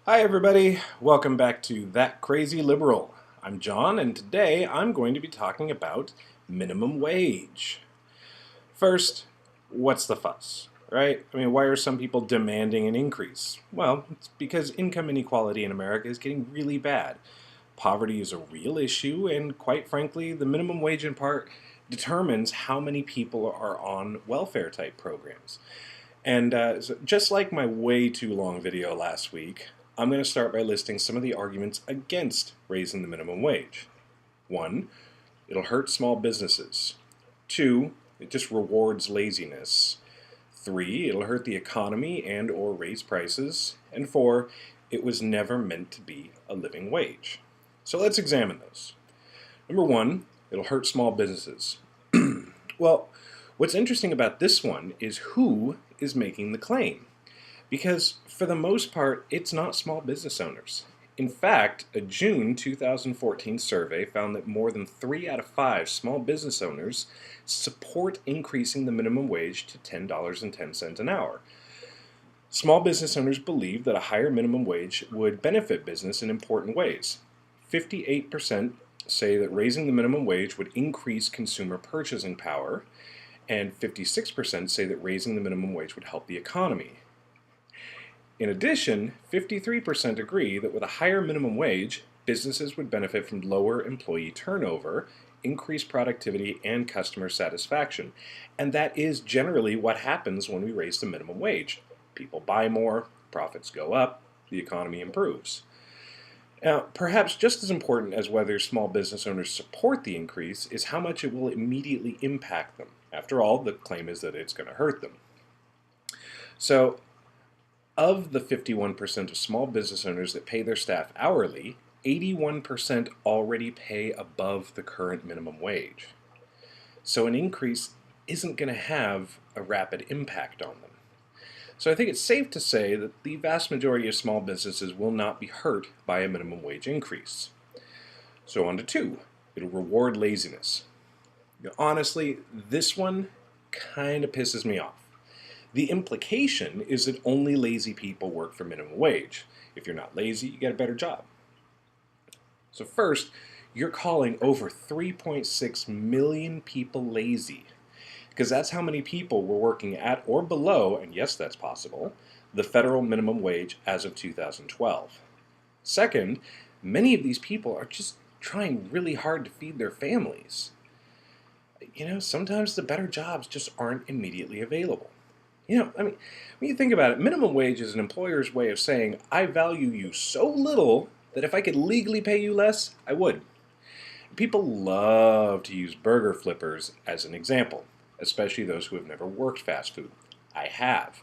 Hi everybody, welcome back to That Crazy Liberal. I'm John and today I'm going to be talking about minimum wage. First, what's the fuss, right? Why are some people demanding an increase? Well, it's because income inequality in America is getting really bad. Poverty is a real issue and quite frankly, the minimum wage in part determines how many people are on welfare type programs. And so just like my way too long video last week, I'm going to start by listing some of the arguments against raising the minimum wage. 1, it'll hurt small businesses. 2, it just rewards laziness. 3, it'll hurt the economy and or raise prices. And 4, it was never meant to be a living wage. So let's examine those. Number 1, it'll hurt small businesses. Well, what's interesting about this one is who is making the claim. Because for the most part, it's not small business owners. In fact, a June 2014 survey found that more than 3 out of 5 small business owners support increasing the minimum wage to $10.10 an hour. Small business owners believe that a higher minimum wage would benefit business in important ways. 58% say that raising the minimum wage would increase consumer purchasing power, and 56% say that raising the minimum wage would help the economy. In addition, 53% agree that with a higher minimum wage, businesses would benefit from lower employee turnover, increased productivity, and customer satisfaction. And that is generally what happens when we raise the minimum wage. People buy more, profits go up, the economy improves. Now, perhaps just as important as whether small business owners support the increase is how much it will immediately impact them. After all, the claim is that it's going to hurt them. So, of the 51% of small business owners that pay their staff hourly, 81% already pay above the current minimum wage. So an increase isn't going to have a rapid impact on them. So I think it's safe to say that the vast majority of small businesses will not be hurt by a minimum wage increase. So on to 2, it'll reward laziness. Honestly, this one kind of pisses me off. The implication is that only lazy people work for minimum wage. If you're not lazy, you get a better job. So first, you're calling over 3.6 million people lazy, because that's how many people were working at or below, and yes, that's possible, the federal minimum wage as of 2012. Second, many of these people are just trying really hard to feed their families. Sometimes the better jobs just aren't immediately available. When you think about it, minimum wage is an employer's way of saying, I value you so little that if I could legally pay you less, I would. People love to use burger flippers as an example, especially those who have never worked fast food. I have.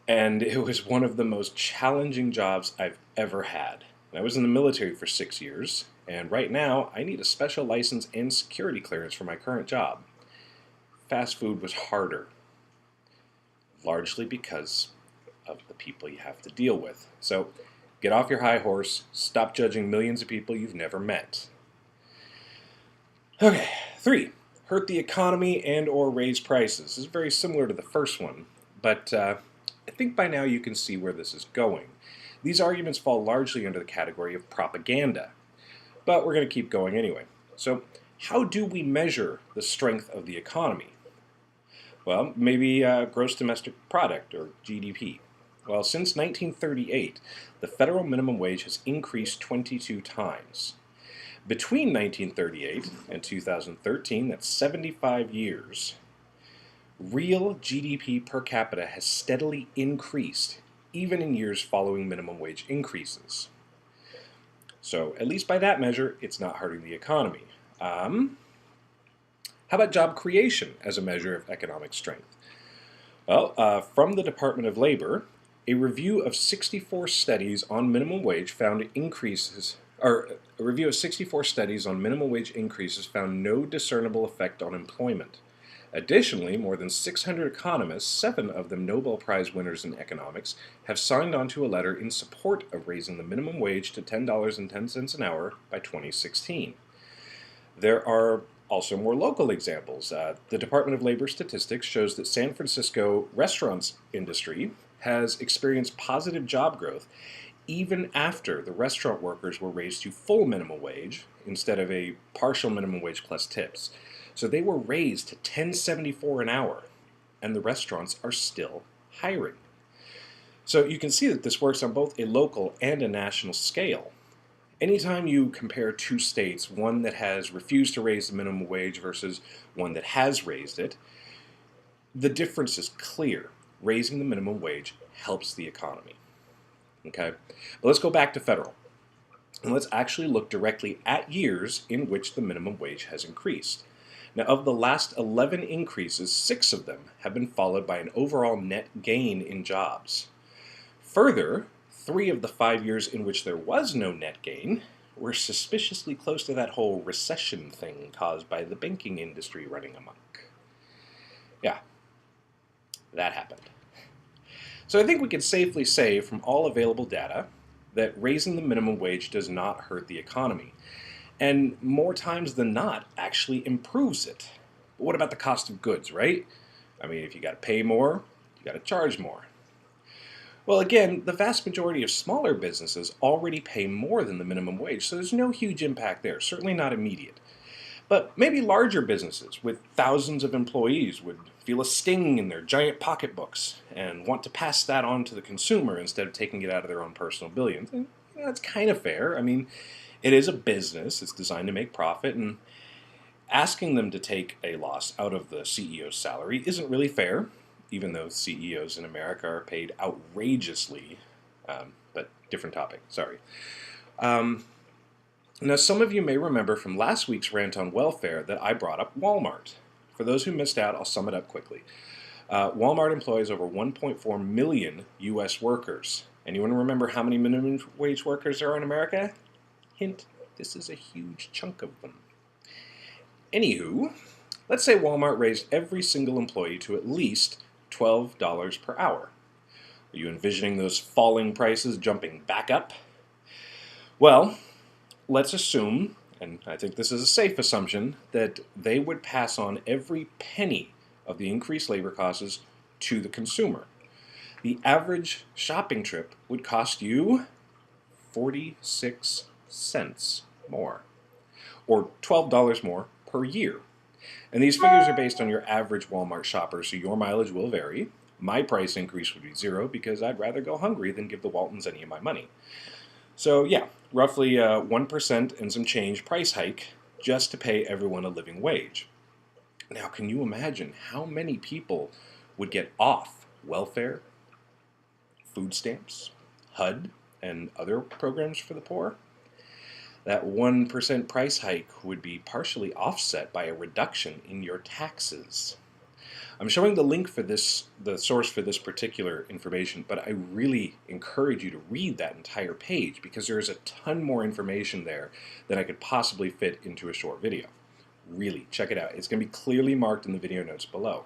And it was one of the most challenging jobs I've ever had. I was in the military for 6 years, and right now I need a special license and security clearance for my current job. Fast food was harder, largely because of the people you have to deal with. So get off your high horse, stop judging millions of people you've never met. Okay, 3, hurt the economy and or raise prices. This is very similar to the first one, but I think by now you can see where this is going. These arguments fall largely under the category of propaganda, but we're going to keep going anyway. So how do we measure the strength of the economy? Well, maybe gross domestic product, or GDP. Well, since 1938, the federal minimum wage has increased 22 times. Between 1938 and 2013, that's 75 years, real GDP per capita has steadily increased, even in years following minimum wage increases. So, at least by that measure, it's not hurting the economy. How about job creation as a measure of economic strength? Well, from the Department of Labor, a review of 64 studies on minimum wage found increases, or a review of 64 studies on minimum wage increases found no discernible effect on employment. Additionally, more than 600 economists, 7 of them Nobel Prize winners in economics, have signed on to a letter in support of raising the minimum wage to $10.10 an hour by 2016. There are also more local examples. The Department of Labor statistics shows that San Francisco restaurants industry has experienced positive job growth even after the restaurant workers were raised to full minimum wage instead of a partial minimum wage plus tips. So they were raised to $10.74 an hour, and the restaurants are still hiring. So you can see that this works on both a local and a national scale. Anytime you compare two states, one that has refused to raise the minimum wage versus one that has raised it, the difference is clear. Raising the minimum wage helps the economy. Okay, but let's go back to federal. And let's actually look directly at years in which the minimum wage has increased. Now, of the last 11 increases, 6 of them have been followed by an overall net gain in jobs. Further, 3 of the 5 years in which there was no net gain were suspiciously close to that whole recession thing caused by the banking industry running amok. Yeah, that happened. So I think we can safely say from all available data that raising the minimum wage does not hurt the economy, and more times than not actually improves it. But what about the cost of goods, right? I mean, if you got to pay more, you got to charge more. Well, again, the vast majority of smaller businesses already pay more than the minimum wage, so there's no huge impact there, certainly not immediate. But maybe larger businesses with thousands of employees would feel a sting in their giant pocketbooks and want to pass that on to the consumer instead of taking it out of their own personal billions. And that's kind of fair. I mean, it is a business, it's designed to make profit, and asking them to take a loss out of the CEO's salary isn't really fair, even though CEOs in America are paid outrageously, but different topic, sorry. Now, some of you may remember from last week's rant on welfare that I brought up Walmart. For those who missed out, I'll sum it up quickly. Walmart employs over 1.4 million U.S. workers. Anyone remember how many minimum wage workers there are in America? Hint, this is a huge chunk of them. Anywho, let's say Walmart raised every single employee to at least $12 per hour. Are you envisioning those falling prices jumping back up? Well, let's assume, and I think this is a safe assumption, that they would pass on every penny of the increased labor costs to the consumer. The average shopping trip would cost you 46 cents more, or $12 more per year. And these figures are based on your average Walmart shopper, so your mileage will vary. My price increase would be 0 because I'd rather go hungry than give the Waltons any of my money. So yeah, roughly 1% and some change price hike just to pay everyone a living wage. Now, can you imagine how many people would get off welfare, food stamps, HUD, and other programs for the poor? That 1% price hike would be partially offset by a reduction in your taxes. I'm showing the link for this, the source for this particular information, but I really encourage you to read that entire page because there is a ton more information there than I could possibly fit into a short video. Really, check it out. It's going to be clearly marked in the video notes below.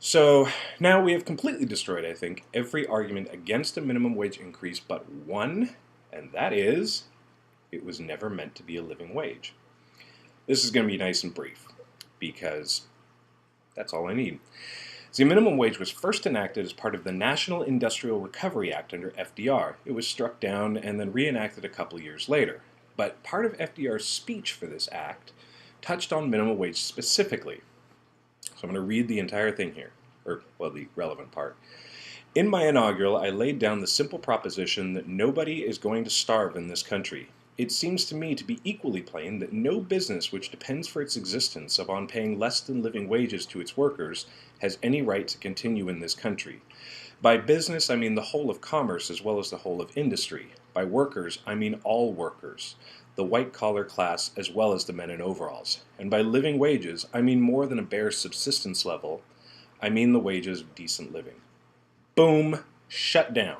So now we have completely destroyed, I think, every argument against a minimum wage increase but one, and that is it was never meant to be a living wage. This is going to be nice and brief because that's all I need. The minimum wage was first enacted as part of the National Industrial Recovery Act under FDR. It was struck down and then reenacted a couple years later. But part of FDR's speech for this act touched on minimum wage specifically. So I'm going to read the entire thing here, or, well, the relevant part. In my inaugural, I laid down the simple proposition that nobody is going to starve in this country. It seems to me to be equally plain that no business which depends for its existence upon paying less than living wages to its workers has any right to continue in this country. By business, I mean the whole of commerce as well as the whole of industry. By workers, I mean all workers, the white-collar class as well as the men in overalls. And by living wages, I mean more than a bare subsistence level. I mean the wages of decent living. Boom, shut down.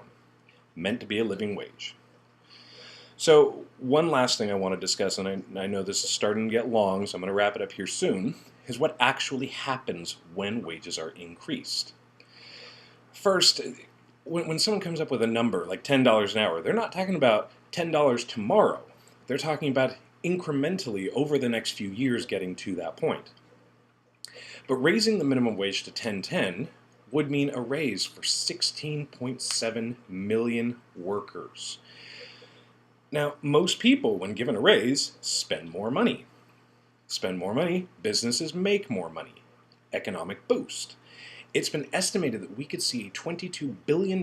Meant to be a living wage. So one last thing I want to discuss, and I know this is starting to get long, so I'm going to wrap it up here soon, is what actually happens when wages are increased. First, when someone comes up with a number like $10 an hour, they're not talking about $10 tomorrow. They're talking about incrementally over the next few years getting to that point. But raising the minimum wage to $10.10 would mean a raise for 16.7 million workers. Now, most people, when given a raise, spend more money. Spend more money, businesses make more money. Economic boost. It's been estimated that we could see a $22 billion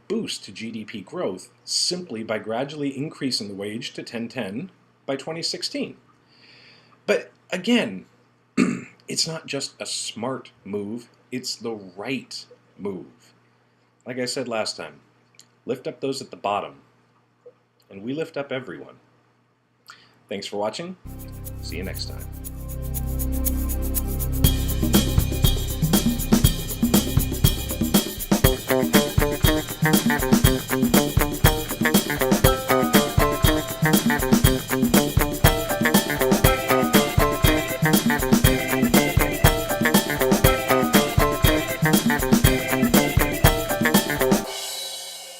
boost to GDP growth simply by gradually increasing the wage to 1010 by 2016. But again, it's not just a smart move, it's the right move. Like I said last time, lift up those at the bottom, and we lift up everyone. Thanks for watching. See you next time.